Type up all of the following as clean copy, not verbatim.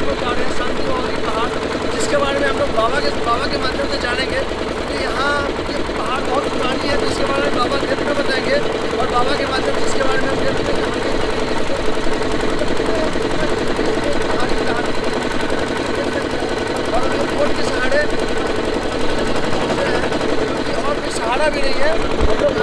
हम लोग जा रहे हैं शांति वाली पहाड़, जिसके बारे में हम लोग बाबा के माध्यम से जानेंगे कि यहाँ ये पहाड़ बहुत पुरानी है, तो इसके बारे में बाबा डेट में बताएंगे और बाबा के माध्यम से इसके बारे में हम डेट में और हम लोग बोट के सहारे और कोई सहारा भी नहीं है, हम लोग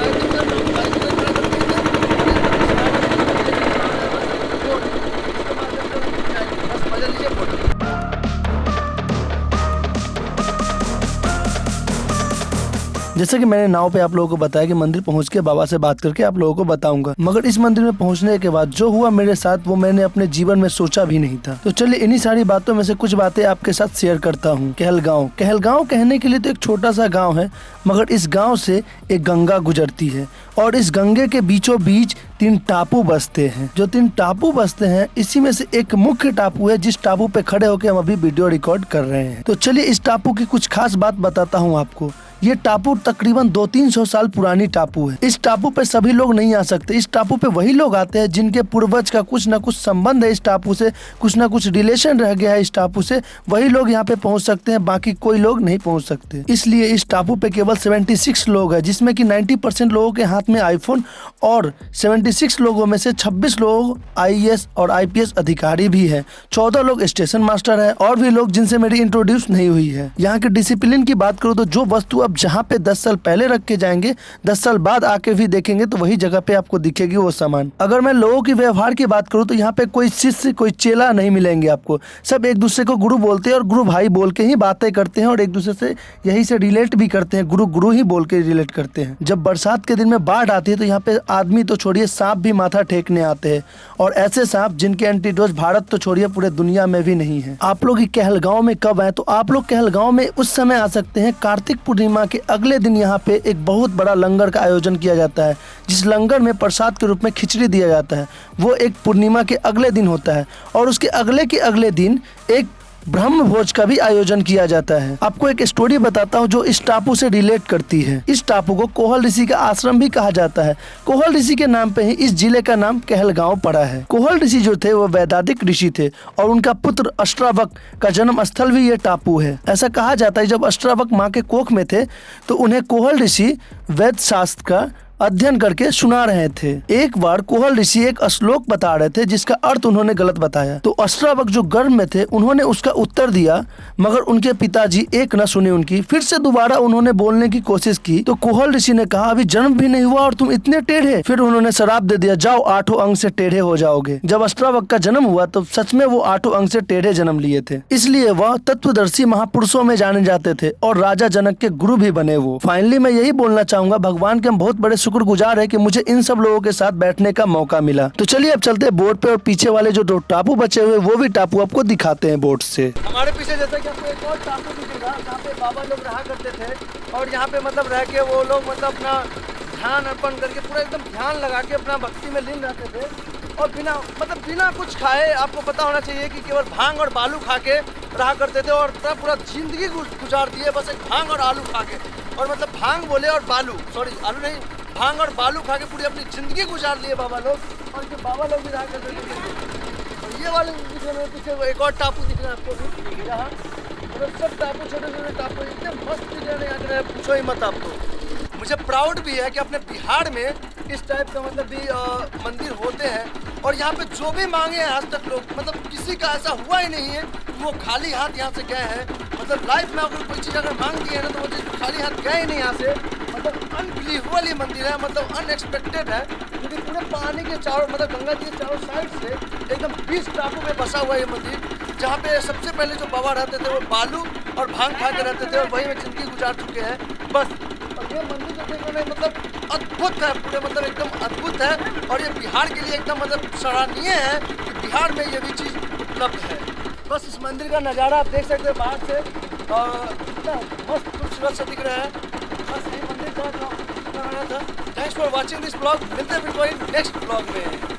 जैसे कि मैंने नाव पे आप लोगों को बताया कि मंदिर पहुंच के बाबा से बात करके आप लोगों को बताऊंगा, मगर इस मंदिर में पहुंचने के बाद जो हुआ मेरे साथ वो मैंने अपने जीवन में सोचा भी नहीं था। तो चलिए इन्हीं सारी बातों में से कुछ बातें आपके साथ शेयर करता हूँ। कहलगांव कहने के लिए तो एक छोटा सा गाँव है, मगर इस गाँव से एक गंगा गुजरती है और इस गंगे के बीचों बीच 3 टापू बसते हैं। जो 3 टापू बसते हैं इसी में से एक मुख्य टापू है, जिस टापू पे खड़े होकर हम अभी वीडियो रिकॉर्ड कर रहे हैं। तो चलिए इस टापू की कुछ खास बात बताता हूँ आपको। ये टापू तकरीबन 200-300 साल पुरानी टापू है। इस टापू पे सभी लोग नहीं आ सकते। इस टापू पे वही लोग आते हैं जिनके पूर्वज का कुछ ना कुछ संबंध है इस टापू से, कुछ ना कुछ रिलेशन रह गया है इस टापू से, वही लोग यहाँ पे पहुँच सकते हैं, बाकी कोई लोग नहीं पहुँच सकते। इसलिए इस टापू पे केवल 76 लोग हैं, जिसमें कि 90% लोगों के हाथ में आईफोन और 76 लोगों में से 26 लोग IAS और IPS अधिकारी भी हैं। 14 लोग स्टेशन मास्टर है और भी लोग जिनसे मेरी इंट्रोड्यूस नहीं हुई है। यहाँ के डिसिप्लिन की बात करूँ तो जो वस्तु जहाँ पे 10 साल पहले रख के जाएंगे, 10 साल बाद आके भी देखेंगे तो वही जगह पे आपको दिखेगी वो सामान। अगर मैं लोगों की व्यवहार की बात करूँ तो यहाँ पे कोई शिष्य कोई चेला नहीं मिलेंगे आपको। सब एक दूसरे को गुरु बोलते हैं और गुरु भाई बोल के ही बातें करते हैं और एक दूसरे से यही से रिलेट भी करते हैं, गुरु गुरु ही बोल के रिलेट करते हैं। जब बरसात के दिन में बाढ़ आती है तो यहाँ पे आदमी तो छोड़िए सांप भी माथा टेकने आते हैं, और ऐसे सांप जिनके एंटीडोज भारत तो छोड़िए पूरे दुनिया में भी नहीं है। आप लोग कहलगांव में कब आए? तो आप लोग कहलगांव में उस समय आ सकते हैं कार्तिक पूर्णिमा के अगले दिन। यहाँ पे एक बहुत बड़ा लंगर का आयोजन किया जाता है, जिस लंगर में प्रसाद के रूप में खिचड़ी दिया जाता है। वो एक पूर्णिमा के अगले दिन होता है और उसके अगले दिन एक ब्रह्म भोज का भी आयोजन किया जाता है। आपको एक स्टोरी बताता हूँ जो इस टापू से रिलेट करती है। इस टापू को कोहल ऋषि का आश्रम भी कहा जाता है। कोहल ऋषि के नाम पे ही इस जिले का नाम कहलगांव पड़ा है। कोहल ऋषि जो थे वो वैदिक ऋषि थे और उनका पुत्र अष्टावक का जन्म स्थल भी ये टापू है। ऐसा कहा जाता है जब अष्टावक माँ के कोख में थे तो उन्हें कोहल ऋषि वेद शास्त्र का अध्ययन करके सुना रहे थे। एक बार कोहल ऋषि एक श्लोक बता रहे थे जिसका अर्थ उन्होंने गलत बताया, तो अष्टावक जो गर्भ में थे उन्होंने उसका उत्तर दिया, मगर उनके पिताजी एक न सुने उनकी। फिर से दोबारा उन्होंने बोलने की कोशिश की तो कोहल ऋषि ने कहा अभी जन्म भी नहीं हुआ और तुम इतने टेढ़े। फिर उन्होंने श्राप दे दिया, जाओ 8 अंग से टेढ़े हो जाओगे। जब अष्टावक का जन्म हुआ तो सच में वो 8 अंग से टेढ़े जन्म लिए थे, इसलिए वह तत्वदर्शी महापुरुषों में जाने जाते थे और राजा जनक के गुरु भी बने वो। फाइनली मैं यही बोलना चाहूंगा, भगवान के हम बहुत बड़े शुक्रगुजार है कि मुझे इन सब लोगों के साथ बैठने का मौका मिला। तो चलिए अब चलते हैं बोट पे और पीछे वाले जो 2 टापू बचे हुए वो भी टापू आपको दिखाते हैं बोट से। हमारे पीछे जैसा कि आपको एक और टापू दिखेगा जहाँ पे बाबा लोग रहा करते थे और यहाँ पे मतलब रह के वो लोग मतलब अपना ध्यान अर्पण करके पूरा एकदम ध्यान लगा के अपना भक्ति में लीन रहते थे और बिना कुछ खाए। आपको पता होना चाहिए कि केवल भांग और बालू खा के रहा करते थे और पूरा जिंदगी गुजार दिए बस एक भांग और आलू खा के, और मतलब भांग बोले और बालू, सॉरी आलू नहीं, भांग और बालू खा के पूरी अपनी जिंदगी गुजार लिए बाबा लोग। और ये बाबा लोग भी रहा करते थे। और ये वाले पीछे एक और टापू दिख रहा है आपको यहाँ, मतलब सब टापू छोटे टापू इतने मस्त दिख रहे हैं, पूछो ही मत। आपको मुझे प्राउड भी है कि अपने बिहार में इस टाइप का मतलब भी मंदिर होते हैं और यहाँ पे जो भी मांगे हैं आज तक लोग, मतलब किसी का ऐसा हुआ ही नहीं है वो खाली हाथ यहाँ से गए हैं। मतलब लाइफ में अगर कोई चीज़ अगर मांग दी है ना तो वो चीज़ खाली हाथ गए ही नहीं यहाँ से। मतलब अनबिलीवेबल ये मंदिर है, मतलब अनएक्सपेक्टेड है, क्योंकि पूरे पानी के चारों मतलब गंगा जी के चारों साइड से एकदम 20 टापू में बसा हुआ ये मंदिर, जहाँ पे सबसे पहले जो बाबा रहते थे वो बालू और भांग खा के रहते थे और वहीं में जिंदगी गुजार चुके हैं बस। और ये मंदिर जो देखने में मतलब अद्भुत है, पूरे मतलब एकदम अद्भुत है और ये बिहार के लिए एकदम मतलब सराहनीय है कि बिहार में ये भी चीज़ उपलब्ध है। बस इस मंदिर का नज़ारा आप देख सकते हैं बाहर से, कितना मस्त खूबसूरत से दिख रहा है। बस यही मंदिर का था। Thanks for watching this blog. मिलते हैं फिर कोई नेक्स्ट ब्लॉग में।